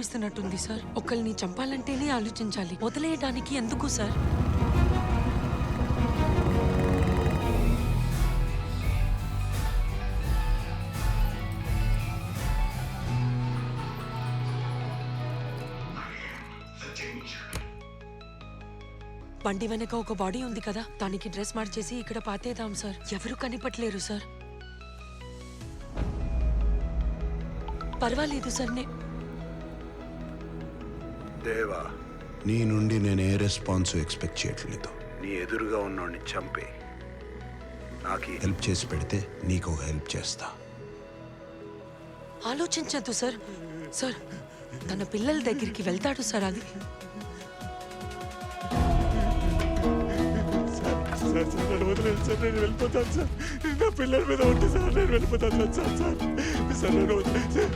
ఇస్తున్నట్టుంది sir. ఒకరిని చంపాలంటేనే ఆలోచించాలి, వదిలేయడానికి ఎందుకు సార్? బండి వెనక ఒక బాడీ ఉంది కదా, దానికి డ్రెస్ మార్చేసి ఇక్కడ పాతేద్దాం సార్. ఎవరు కనిపట్లేరు సార్. పర్వాలేదు సార్. దేవా, నీ నుండి నేను ఏ రెస్పాన్స్ ఎక్స్పెక్ట్ చేయట్లేదు. నీ ఎదురుగా ఉన్నోడిని చంపే నాకు హెల్ప్ చేసి పెడితే నీకు హెల్ప్ చేస్తా. ఆలోచించద్దు సార్. సార్, తన పిల్లల దగ్గరికి వెళ్తాడు సార్. అది నన్ను వదిలేదు సార్, నేను వెళ్ళిపోతాను సార్. నా పిల్లల మీద ఉంటే సార్ నేను వెళ్ళిపోతాను సార్. సార్ నన్ను వదిలేదు సార్.